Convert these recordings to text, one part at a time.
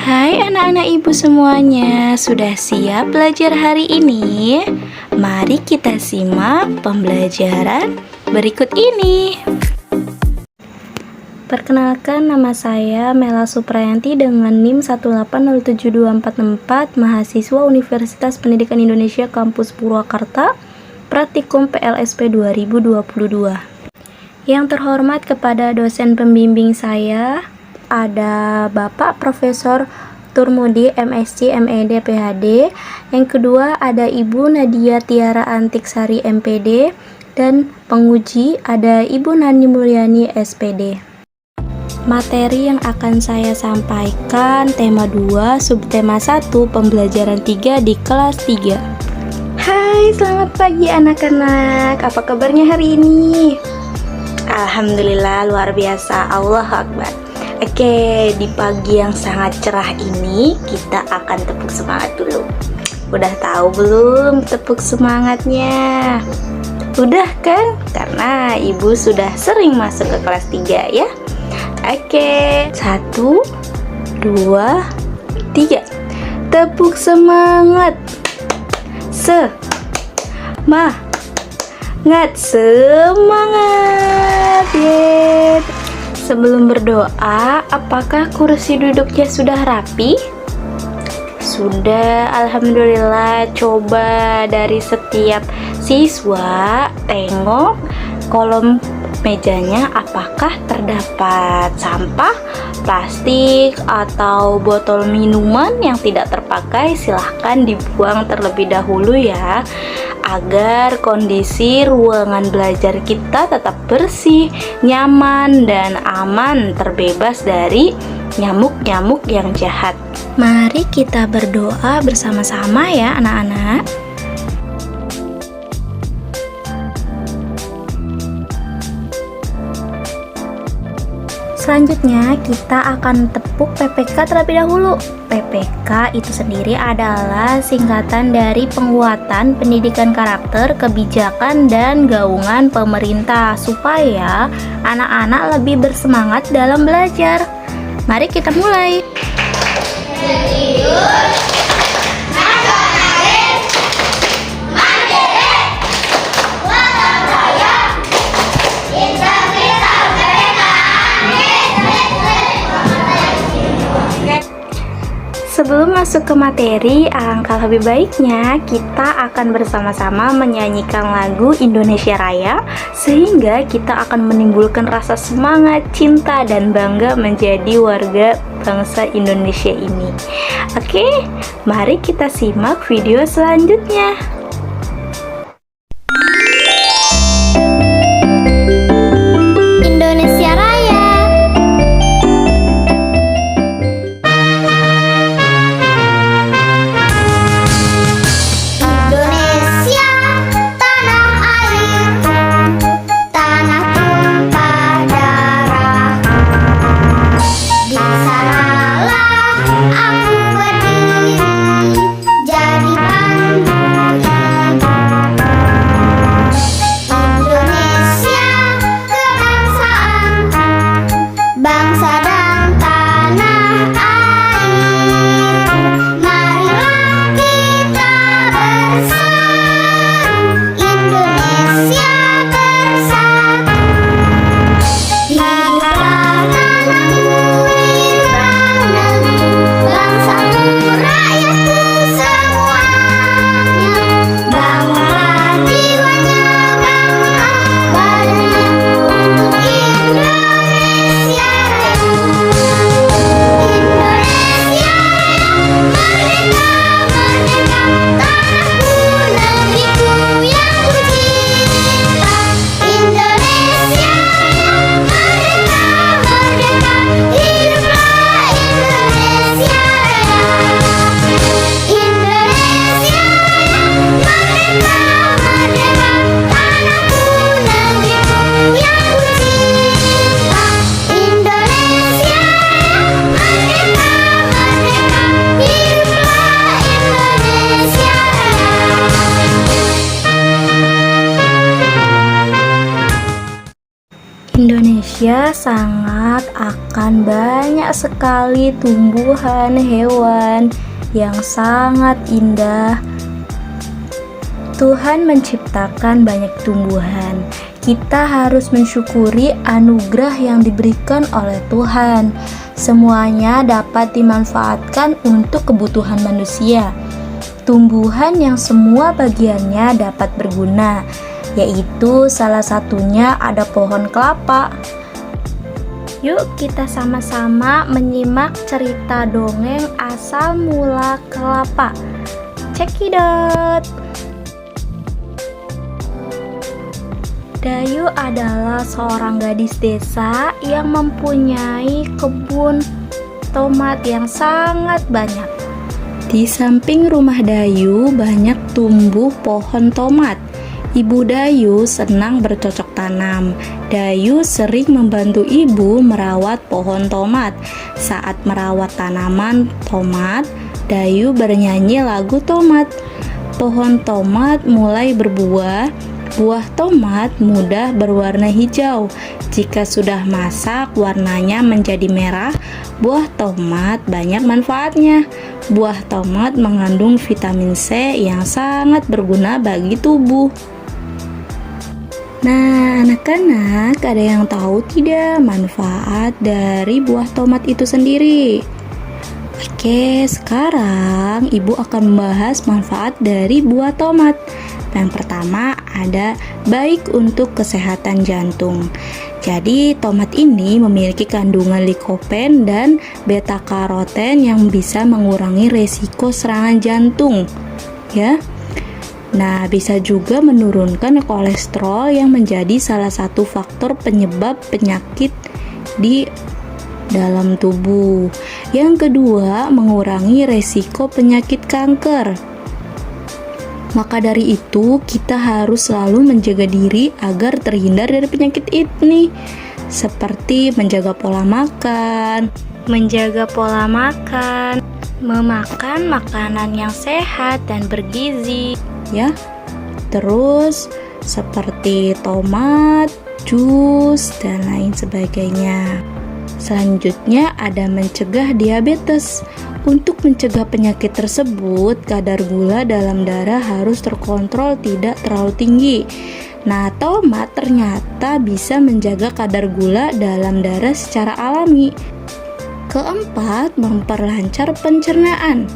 Hai anak-anak ibu semuanya, sudah siap belajar hari ini? Mari kita simak pembelajaran berikut ini. Perkenalkan, nama saya Mela Suprayanti dengan NIM 1807244, mahasiswa Universitas Pendidikan Indonesia Kampus Purwakarta, Praktikum PLSP 2022. Yang terhormat kepada dosen pembimbing saya, ada Bapak Profesor Turmudi, MSc, MEd, PhD. Yang kedua ada Ibu Nadia Tiara Antiksari, MPd. Dan penguji ada Ibu Nani Mulyani, SPD. Materi yang akan saya sampaikan tema 2, subtema 1, pembelajaran 3 di kelas 3. Hai, selamat pagi anak-anak. Apa kabarnya hari ini? Alhamdulillah, luar biasa. Allahu Akbar. Oke, di pagi yang sangat cerah ini kita akan tepuk semangat dulu. Udah tahu belum tepuk semangatnya? Udah kan? Karena ibu sudah sering masuk ke kelas 3 ya. Oke, 1, 2, 3. Tepuk semangat. Semangat. Yeay. Sebelum berdoa, apakah kursi duduknya sudah rapi? Sudah, alhamdulillah. Coba dari setiap siswa tengok kolom mejanya, apakah terdapat sampah, plastik, atau botol minuman yang tidak terpakai. Silahkan dibuang terlebih dahulu ya, agar kondisi ruangan belajar kita tetap bersih, nyaman, dan aman, terbebas dari nyamuk-nyamuk yang jahat. Mari kita berdoa bersama-sama ya anak-anak. Selanjutnya kita akan tepuk PPK terlebih dahulu. PPK itu sendiri adalah singkatan dari penguatan pendidikan karakter, kebijakan, dan gaungan pemerintah supaya anak-anak lebih bersemangat dalam belajar. Mari kita mulai. Sebelum masuk ke materi, alangkah lebih baiknya kita akan bersama-sama menyanyikan lagu Indonesia Raya, sehingga kita akan menimbulkan rasa semangat, cinta, dan bangga menjadi warga bangsa Indonesia ini. Oke, mari kita simak video selanjutnya. Indonesia Raya. Indonesia, tanah airku, tanah tumpah darahku. Di sanalah aku berdiri, jadi pandu Indonesia sangat akan banyak sekali tumbuhan, hewan yang sangat indah. Tuhan menciptakan banyak tumbuhan. Kita harus mensyukuri anugerah yang diberikan oleh Tuhan. Semuanya dapat dimanfaatkan untuk kebutuhan manusia. Tumbuhan yang semua bagiannya dapat berguna, yaitu salah satunya ada pohon kelapa. Yuk kita sama-sama menyimak cerita dongeng asal mula kelapa. Cekidot. Dayu adalah seorang gadis desa yang mempunyai kebun tomat yang sangat banyak. Di samping rumah Dayu banyak tumbuh pohon tomat. Ibu Dayu senang bercocok tanam. Dayu sering membantu ibu merawat pohon tomat. Saat merawat tanaman tomat, Dayu bernyanyi lagu tomat. Pohon tomat mulai berbuah. Buah tomat mudah berwarna hijau. Jika sudah masak, warnanya menjadi merah. Buah tomat banyak manfaatnya. Buah tomat mengandung vitamin C yang sangat berguna bagi tubuh. Nah, anak-anak, ada yang tahu tidak manfaat dari buah tomat itu sendiri? Oke, sekarang ibu akan membahas manfaat dari buah tomat. Yang pertama ada baik untuk kesehatan jantung. Jadi tomat ini memiliki kandungan likopen dan beta karoten yang bisa mengurangi resiko serangan jantung. Ya. Nah, bisa juga menurunkan kolesterol yang menjadi salah satu faktor penyebab penyakit di dalam tubuh. Yang kedua, mengurangi resiko penyakit kanker. Maka dari itu, kita harus selalu menjaga diri agar terhindar dari penyakit ini, seperti menjaga pola makan, memakan makanan yang sehat dan bergizi, ya. Terus seperti tomat, jus, dan lain sebagainya. Selanjutnya ada mencegah diabetes. Untuk mencegah penyakit tersebut, kadar gula dalam darah harus terkontrol tidak terlalu tinggi. Nah, tomat ternyata bisa menjaga kadar gula dalam darah secara alami. Keempat, memperlancar pencernaan.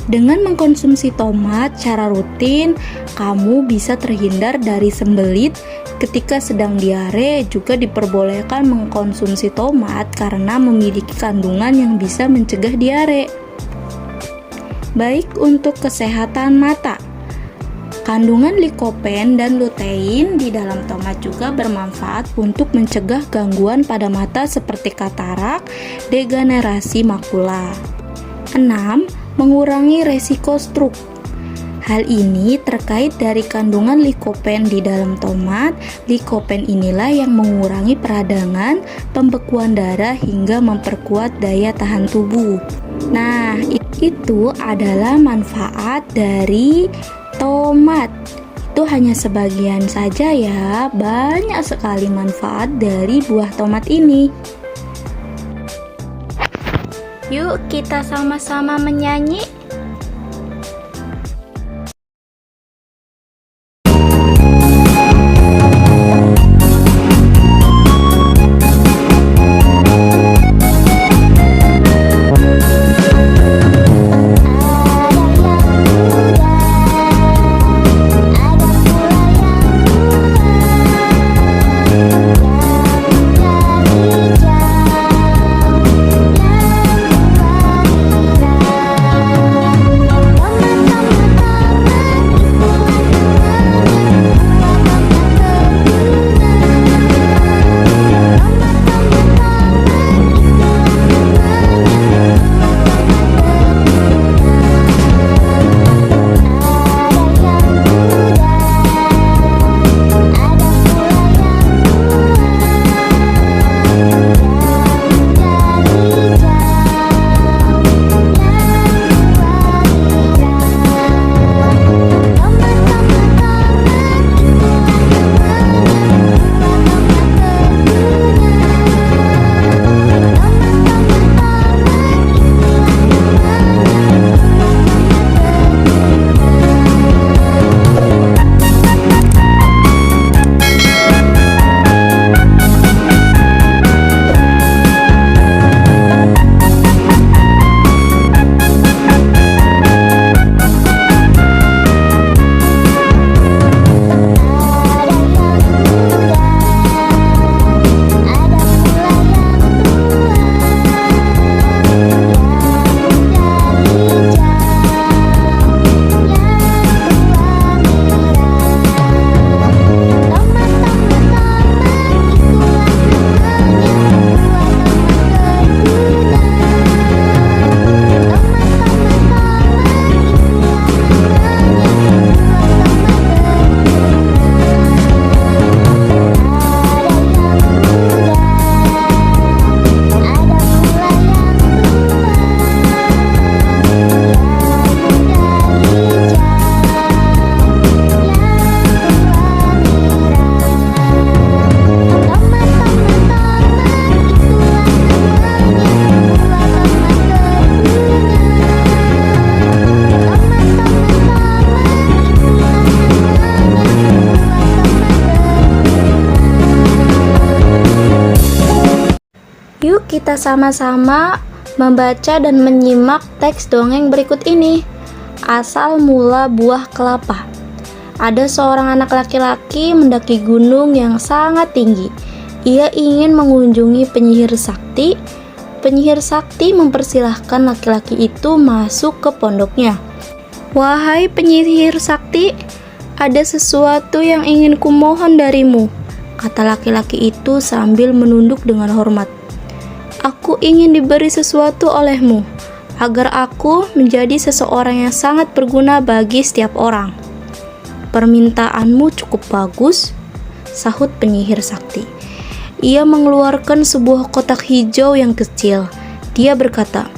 Dengan mengkonsumsi tomat secara rutin, kamu bisa terhindar dari sembelit. Ketika sedang diare, juga diperbolehkan mengkonsumsi tomat karena memiliki kandungan yang bisa mencegah diare. Baik untuk kesehatan mata. Kandungan likopen dan lutein di dalam tomat juga bermanfaat untuk mencegah gangguan pada mata seperti katarak, degenerasi makula. 6. Mengurangi resiko stroke. Hal ini terkait dari kandungan likopen di dalam tomat. Likopen inilah yang mengurangi peradangan, pembekuan darah hingga memperkuat daya tahan tubuh. Nah, itu adalah manfaat dari tomat. Itu hanya sebagian saja ya, banyak sekali manfaat dari buah tomat ini. Yuk kita sama-sama menyanyi. kita sama-sama membaca dan menyimak teks dongeng berikut ini. Asal mula buah kelapa. Ada seorang anak laki-laki mendaki gunung yang sangat tinggi. Ia ingin mengunjungi penyihir sakti. Penyihir sakti mempersilahkan laki-laki itu masuk ke pondoknya. "Wahai penyihir sakti, ada sesuatu yang ingin kumohon darimu," kata laki-laki itu sambil menunduk dengan hormat. "Aku ingin diberi sesuatu olehmu, agar aku menjadi seseorang yang sangat berguna bagi setiap orang." "Permintaanmu cukup bagus," sahut penyihir sakti. Ia mengeluarkan sebuah kotak hijau yang kecil. Dia berkata,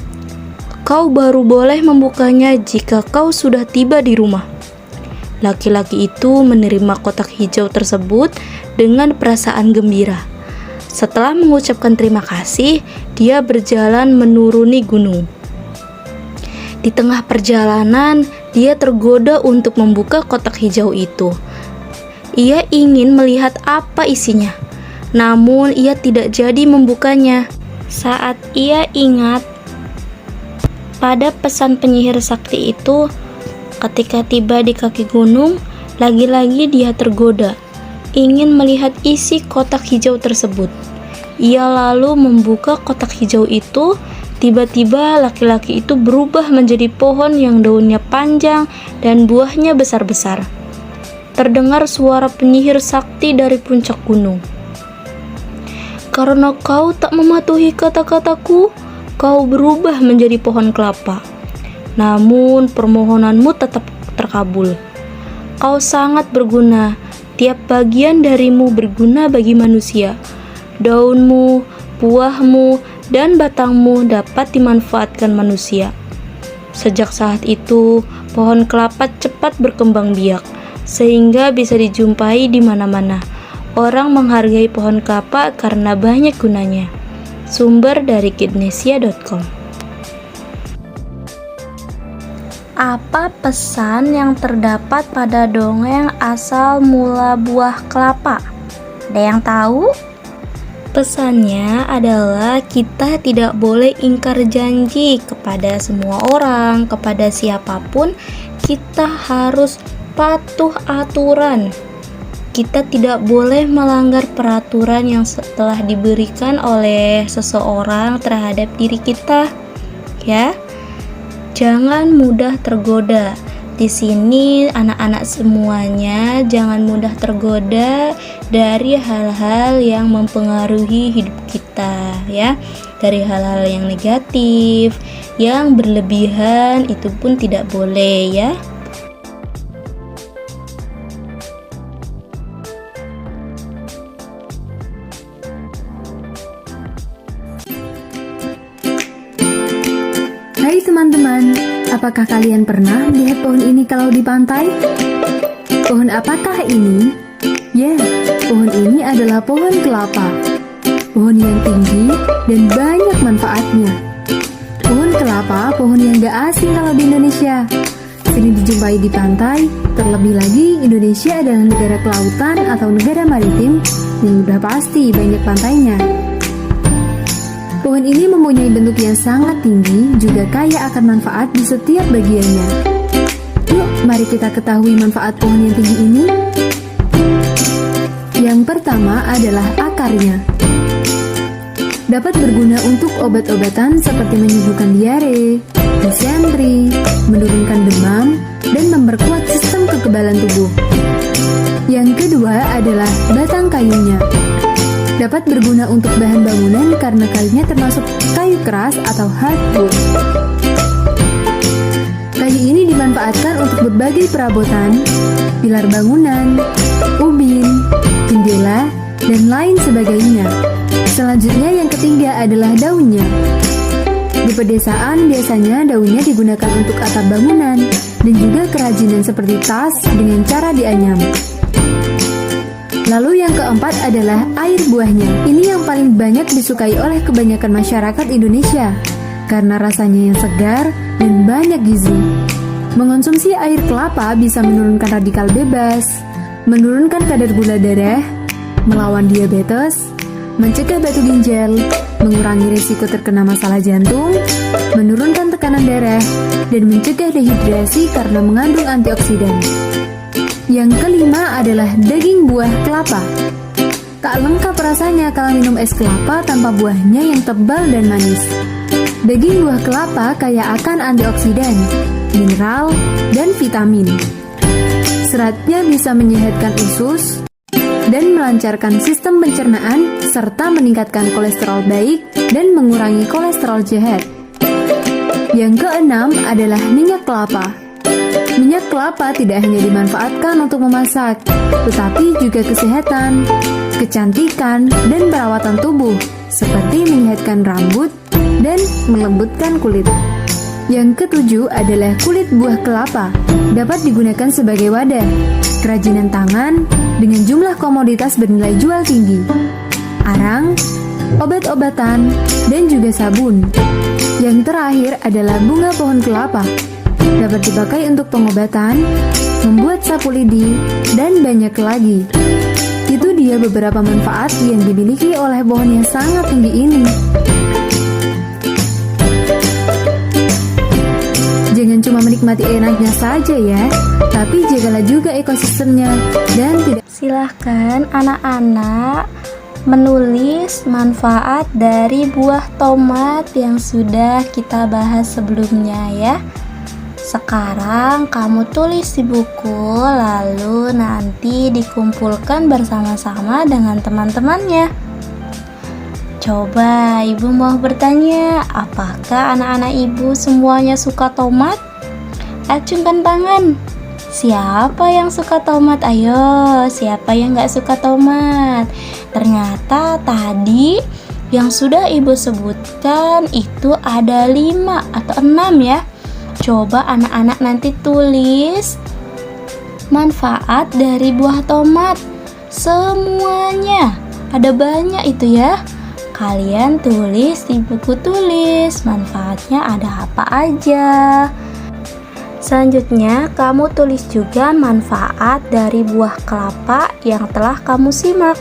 "Kau baru boleh membukanya jika kau sudah tiba di rumah." Laki-laki itu menerima kotak hijau tersebut dengan perasaan gembira. Setelah mengucapkan terima kasih, dia berjalan menuruni gunung. Di tengah perjalanan, dia tergoda untuk membuka kotak hijau itu. Ia ingin melihat apa isinya, namun ia tidak jadi membukanya. Saat ia ingat pada pesan penyihir sakti itu, ketika tiba di kaki gunung, lagi-lagi dia tergoda ingin melihat isi kotak hijau tersebut. Ia lalu membuka kotak hijau itu. Tiba-tiba laki-laki itu berubah menjadi pohon yang daunnya panjang dan buahnya besar-besar. Terdengar suara penyihir sakti dari puncak gunung. "Karena kau tak mematuhi kata-kataku, kau berubah menjadi pohon kelapa. Namun permohonanmu tetap terkabul. Kau sangat berguna. Tiap bagian darimu berguna bagi manusia. Daunmu, buahmu, dan batangmu dapat dimanfaatkan manusia." Sejak saat itu, pohon kelapa cepat berkembang biak, sehingga bisa dijumpai di mana-mana. Orang menghargai pohon kelapa karena banyak gunanya. Sumber dari kidnesia.com. Apa pesan yang terdapat pada dongeng asal mula buah kelapa? Ada yang tahu? Pesannya adalah kita tidak boleh ingkar janji kepada semua orang, kepada siapapun. Kita harus patuh aturan. Kita tidak boleh melanggar peraturan yang telah diberikan oleh seseorang terhadap diri kita, ya. Jangan mudah tergoda. Di sini anak-anak semuanya jangan mudah tergoda dari hal-hal yang mempengaruhi hidup kita, ya. Dari hal-hal yang negatif, yang berlebihan itu pun tidak boleh, ya. Hai teman-teman, apakah kalian pernah melihat pohon ini kalau di pantai? Pohon apakah ini? Ya, pohon ini adalah pohon kelapa. Pohon yang tinggi dan banyak manfaatnya. Pohon kelapa, pohon yang gak asing kalau di Indonesia. Sering dijumpai di pantai, terlebih lagi Indonesia adalah negara kelautan atau negara maritim yang udah pasti banyak pantainya. Pohon ini mempunyai bentuk yang sangat tinggi, juga kaya akan manfaat di setiap bagiannya. Yuk, mari kita ketahui manfaat pohon yang tinggi ini. Yang pertama adalah akarnya. Dapat berguna untuk obat-obatan seperti menyembuhkan diare, disentri, menurunkan demam, dan memperkuat sistem kekebalan tubuh. Yang kedua adalah batang kayunya. Dapat berguna untuk bahan bangunan karena kayunya termasuk kayu keras atau hardwood. Kayu ini dimanfaatkan untuk berbagai perabotan, pilar bangunan, ubin, jendela, dan lain sebagainya. Selanjutnya yang ketiga adalah daunnya. Di pedesaan biasanya daunnya digunakan untuk atap bangunan dan juga kerajinan seperti tas dengan cara dianyam. Lalu yang keempat adalah air buahnya. Ini yang paling banyak disukai oleh kebanyakan masyarakat Indonesia karena rasanya yang segar dan banyak gizi. Mengonsumsi air kelapa bisa menurunkan radikal bebas, menurunkan kadar gula darah, melawan diabetes, mencegah batu ginjal, mengurangi risiko terkena masalah jantung, menurunkan tekanan darah, dan mencegah dehidrasi karena mengandung antioksidan. Yang kelima adalah daging buah kelapa. Tak lengkap rasanya kalau minum es kelapa tanpa buahnya yang tebal dan manis. Daging buah kelapa kaya akan antioksidan, mineral, dan vitamin. Seratnya bisa menyehatkan usus dan melancarkan sistem pencernaan serta meningkatkan kolesterol baik dan mengurangi kolesterol jahat. Yang keenam adalah minyak kelapa. Minyak kelapa tidak hanya dimanfaatkan untuk memasak, tetapi juga kesehatan, kecantikan, dan perawatan tubuh, seperti menyehatkan rambut dan melembutkan kulit. Yang ketujuh adalah kulit buah kelapa. Dapat digunakan sebagai wadah, kerajinan tangan, dengan jumlah komoditas bernilai jual tinggi. Arang, obat-obatan, dan juga sabun. Yang terakhir adalah bunga pohon kelapa. Dapat dipakai untuk pengobatan, membuat sapu lidi, dan banyak lagi. Itu dia beberapa manfaat yang dimiliki oleh pohon yang sangat tinggi ini. Jangan cuma menikmati enaknya saja ya, tapi jagalah juga ekosistemnya dan tidak. Silahkan anak-anak menulis manfaat dari buah tomat yang sudah kita bahas sebelumnya ya. Sekarang kamu tulis di buku, lalu nanti dikumpulkan bersama-sama dengan teman-temannya. Coba ibu mau bertanya, apakah anak-anak ibu semuanya suka tomat? Acungkan tangan. Siapa yang suka tomat? Ayo, siapa yang gak suka tomat? Ternyata tadi yang sudah ibu sebutkan itu ada 5 atau 6 ya. Coba anak-anak nanti tulis manfaat dari buah tomat. Semuanya, ada banyak itu ya. Kalian tulis di buku tulis manfaatnya ada apa aja. Selanjutnya, kamu tulis juga manfaat dari buah kelapa yang telah kamu simak.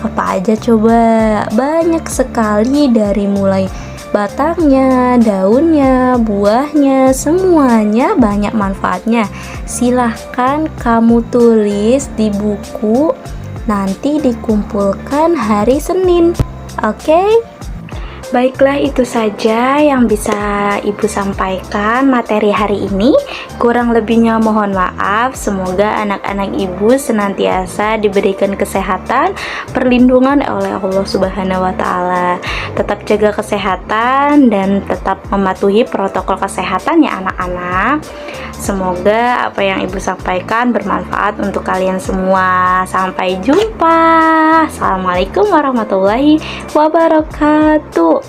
Apa aja coba? Banyak sekali, dari mulai batangnya, daunnya, buahnya, semuanya banyak manfaatnya. Silahkan kamu tulis di buku, nanti dikumpulkan hari Senin. Oke? Baiklah, itu saja yang bisa ibu sampaikan materi hari ini. Kurang lebihnya mohon maaf. Semoga anak-anak ibu senantiasa diberikan kesehatan, perlindungan oleh Allah Subhanahu wa Ta'ala. Tetap jaga kesehatan dan tetap mematuhi protokol kesehatan ya anak-anak. Semoga apa yang ibu sampaikan bermanfaat untuk kalian semua. Sampai jumpa. Assalamualaikum warahmatullahi wabarakatuh.